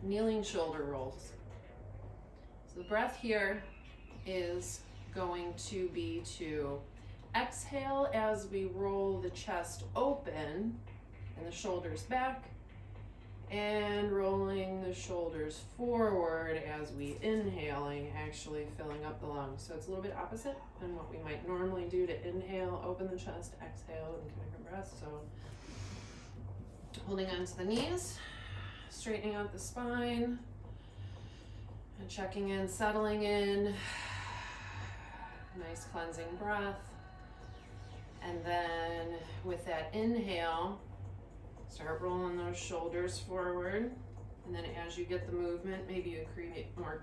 kneeling shoulder rolls. So the breath here is going to be to exhale as we roll the chest open and the shoulders back, and rolling the shoulders forward as we inhaling, actually filling up the lungs. So it's a little bit opposite than what we might normally do to inhale, open the chest, exhale, and connect our breath. So holding on to the knees, straightening out the spine, and checking in, settling in. Nice cleansing breath. And then with that inhale, start rolling those shoulders forward. And then as you get the movement, maybe you create more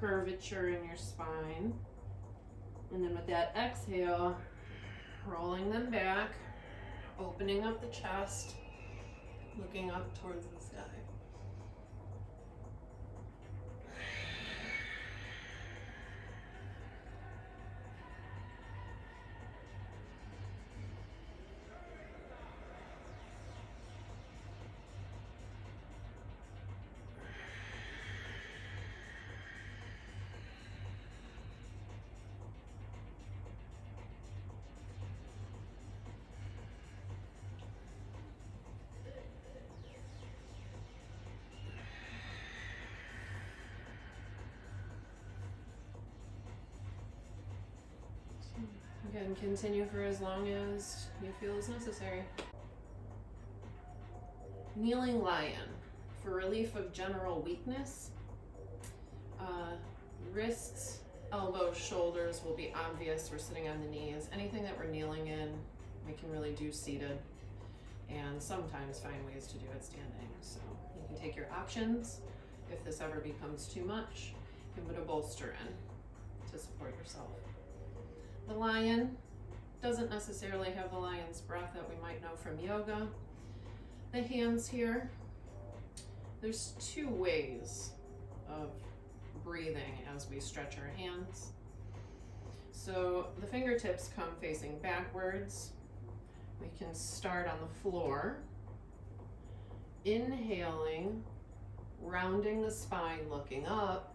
curvature in your spine. And then with that exhale, rolling them back, opening up the chest, looking up towards the sky. Again, continue for as long as you feel is necessary. Kneeling lion. For relief of general weakness, wrists, elbows, shoulders will be obvious. We're sitting on the knees. Anything that we're kneeling in, we can really do seated, and sometimes find ways to do it standing. So you can take your options. If this ever becomes too much, you can put a bolster in to support yourself. The lion doesn't necessarily have the lion's breath that we might know from yoga. The hands here, there's two ways of breathing as we stretch our hands. So the fingertips come facing backwards. We can start on the floor, inhaling, rounding the spine, looking up,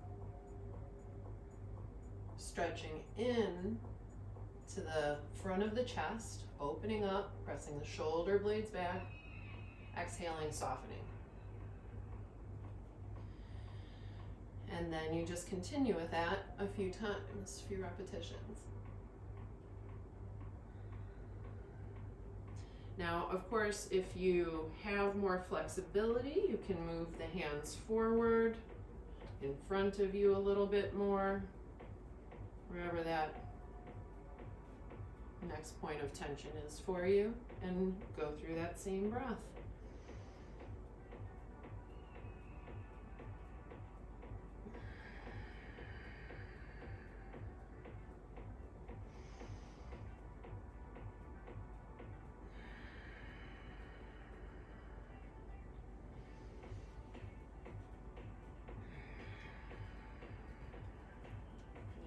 stretching in to the front of the chest, opening up, pressing the shoulder blades back, exhaling, softening. And then you just continue with that a few times, a few repetitions. Now, of course, if you have more flexibility, you can move the hands forward, in front of you a little bit more, wherever that next point of tension is for you, and go through that same breath.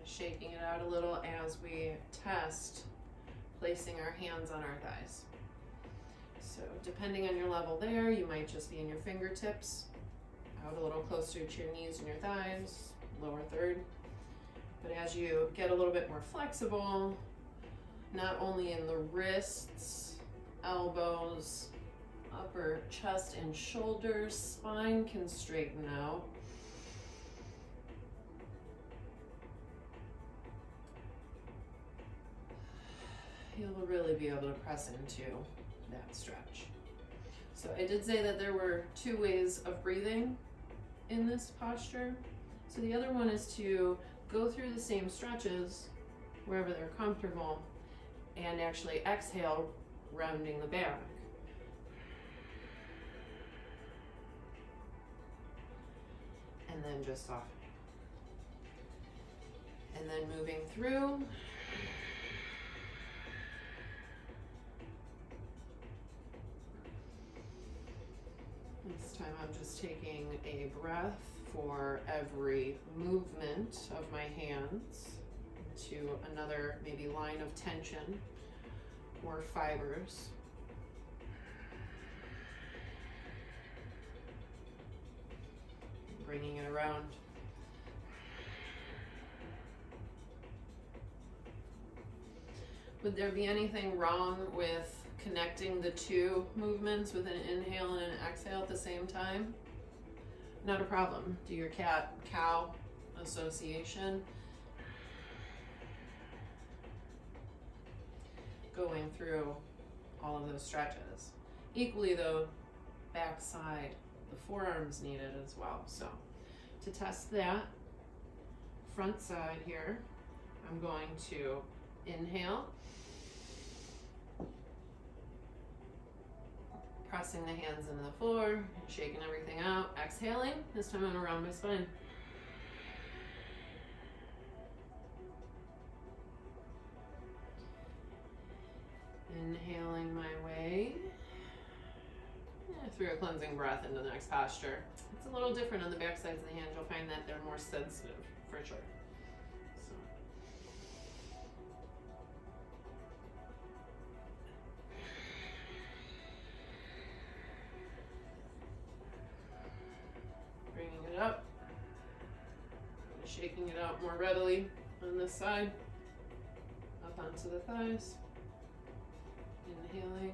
Shaking it out a little as we test placing our hands on our thighs. So depending on your level there, you might just be in your fingertips, out a little closer to your knees and your thighs, lower third. But as you get a little bit more flexible, not only in the wrists, elbows, upper chest and shoulders, spine can straighten out. You'll really be able to press into that stretch. So I did say that there were two ways of breathing in this posture. So the other one is to go through the same stretches wherever they're comfortable and actually exhale, rounding the back. And then just softening. And then moving through. This time I'm just taking a breath for every movement of my hands to another maybe line of tension or fibers. bringing it around. Would there be anything wrong with connecting the two movements with an inhale and an exhale at the same time? Not a problem. Do your cat-cow association. Going through all of those stretches. Equally though, back side, the forearms needed as well. So to test that, front side here, I'm going to inhale, pressing the hands into the floor, shaking everything out, exhaling. This time I'm gonna round my spine. Inhaling my way through a cleansing breath into the next posture. It's a little different on the back sides of the hands. You'll find that they're more sensitive for sure. So. Bringing it up, shaking it out more readily on this side, up onto the thighs. Inhaling.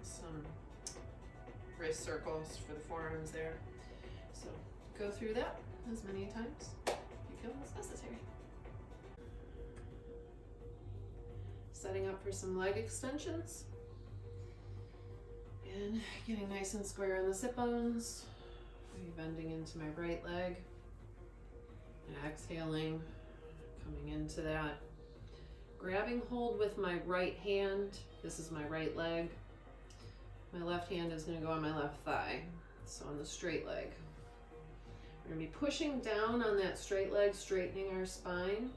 Some wrist circles for the forearms there. So go through that as many times as you feel is necessary. Setting up for some leg extensions and getting nice and square on the sit bones. Bending into my right leg, and exhaling, coming into that. Grabbing hold with my right hand. This is my right leg. My left hand is going to go on my left thigh, so on the straight leg. We're going to be pushing down on that straight leg, straightening our spine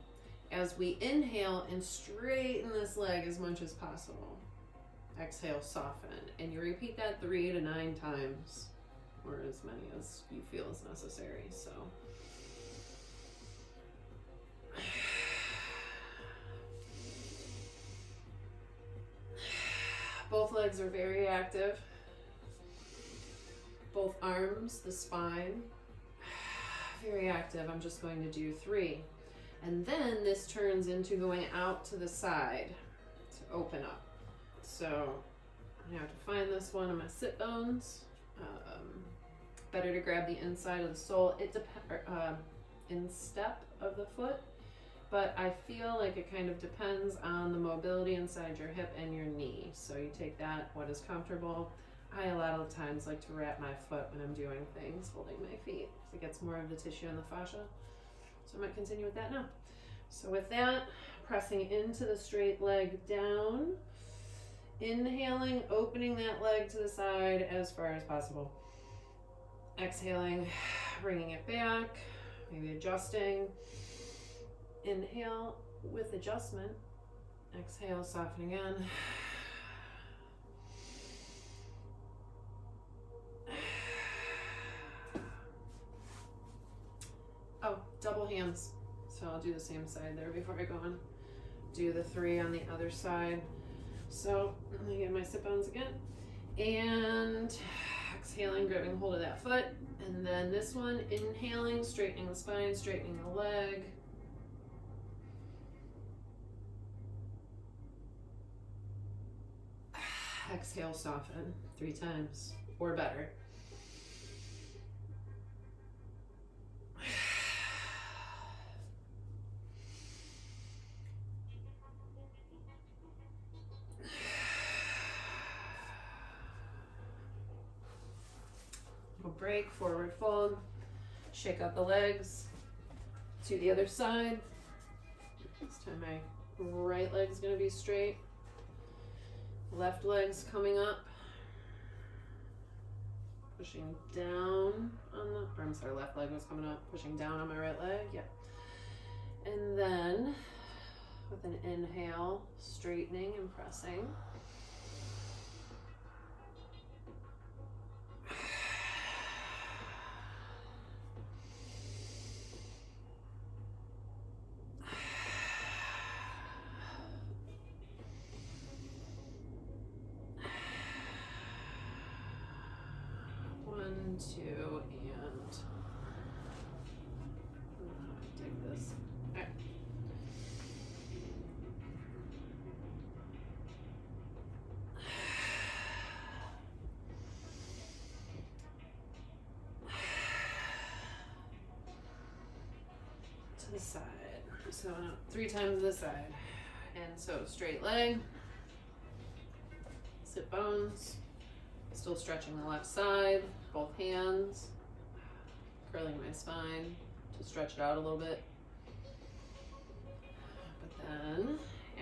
as we inhale and straighten this leg as much as possible. Exhale, soften, and you repeat that 3 to 9 times, or as many as you feel is necessary. So both legs are very active. Both arms, the spine, very active. I'm just going to do 3. And then this turns into going out to the side to open up. So I have to find this one on my sit bones. Better to grab the inside of the sole. It instep of the foot, but I feel like it kind of depends on the mobility inside your hip and your knee. So you take that, what is comfortable. I a lot of times like to wrap my foot when I'm doing things, holding my feet. So it gets more of the tissue and the fascia. So I might continue with that now. So with that, pressing into the straight leg down, inhaling, opening that leg to the side as far as possible. Exhaling, bringing it back, maybe adjusting. Inhale with adjustment. Exhale, soften again. Oh, double hands. So I'll do the same side there before I go on. Do the 3 on the other side. So let me get my sit bones again. And exhaling, grabbing hold of that foot. And then this one, inhaling, straightening the spine, straightening the leg. Exhale, soften 3 times or better. Break, forward fold, shake out the legs to the other side. This time my right leg's going to be straight. Left leg's coming up. Pushing down on the, or I'm sorry, left leg was coming up. Pushing down on my right leg, yep. And then with an inhale, straightening and pressing. 2, and dig this. All right. To the side. So 3 times this side. And so straight leg, sit bones, still stretching the left side, both hands, curling my spine to stretch it out a little bit. But then,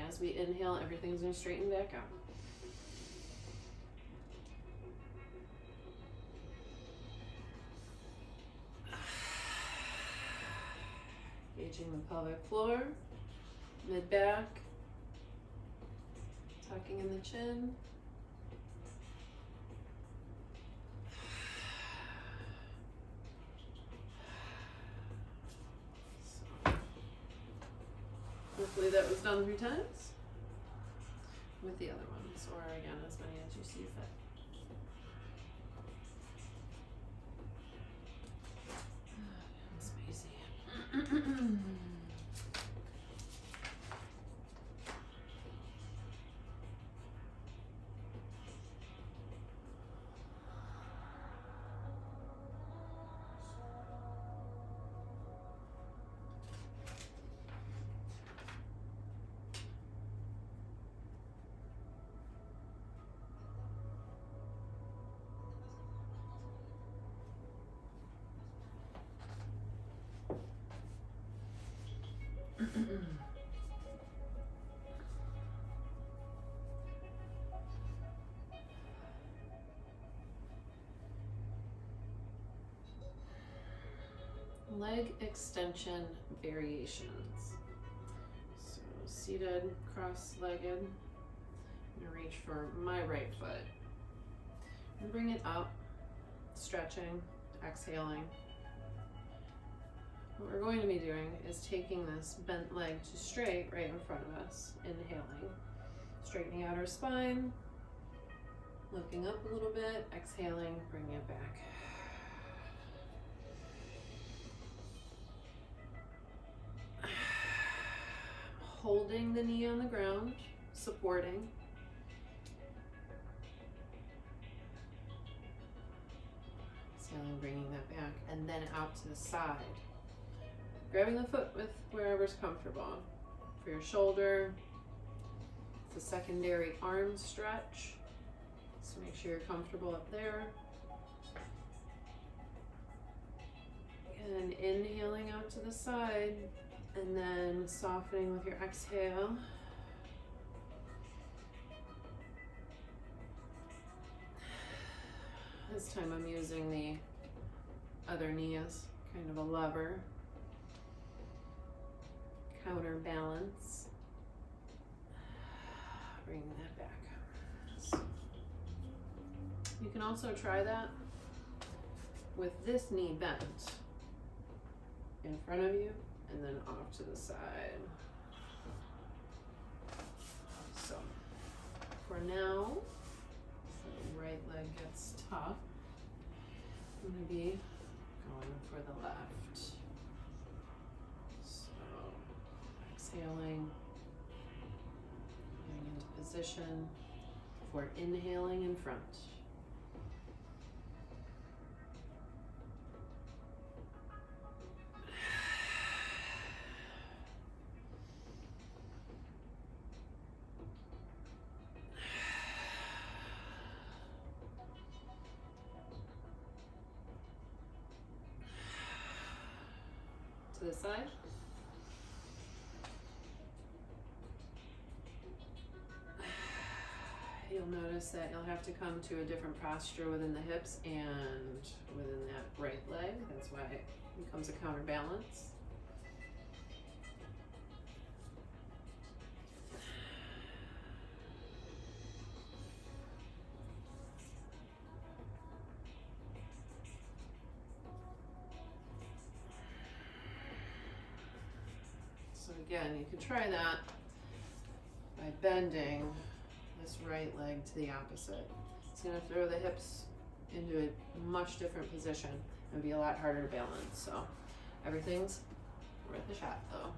as we inhale, everything's gonna straighten back out. Engaging the pelvic floor, mid-back, tucking in the chin. So, hopefully that was done 3 times with the other ones, or again, as many as you see fit. Spacey. Leg extension variations. So seated, cross-legged. I'm gonna reach for my right foot and bring it up, stretching, exhaling. What we're going to be doing is taking this bent leg to straight right in front of us, inhaling, straightening out our spine, lifting up a little bit, exhaling, bringing it back. Holding the knee on the ground, supporting. Exhaling, bringing that back, and then out to the side. Grabbing the foot with wherever's comfortable. For your shoulder, it's a secondary arm stretch. So make sure you're comfortable up there. And inhaling out to the side, and then softening with your exhale. This time I'm using the other knee as kind of a lever. Counterbalance. Bringing that back. So you can also try that with this knee bent in front of you and then off to the side. So for now, the right leg gets tough. I'm going to be going for the left. So exhaling, getting into position for inhaling in front. To the side. You'll notice that you'll have to come to a different posture within the hips and within that right leg. That's why it becomes a counterbalance. So again, you can try that by bending this right leg to the opposite. It's going to throw the hips into a much different position and be a lot harder to balance. So everything's worth a shot though.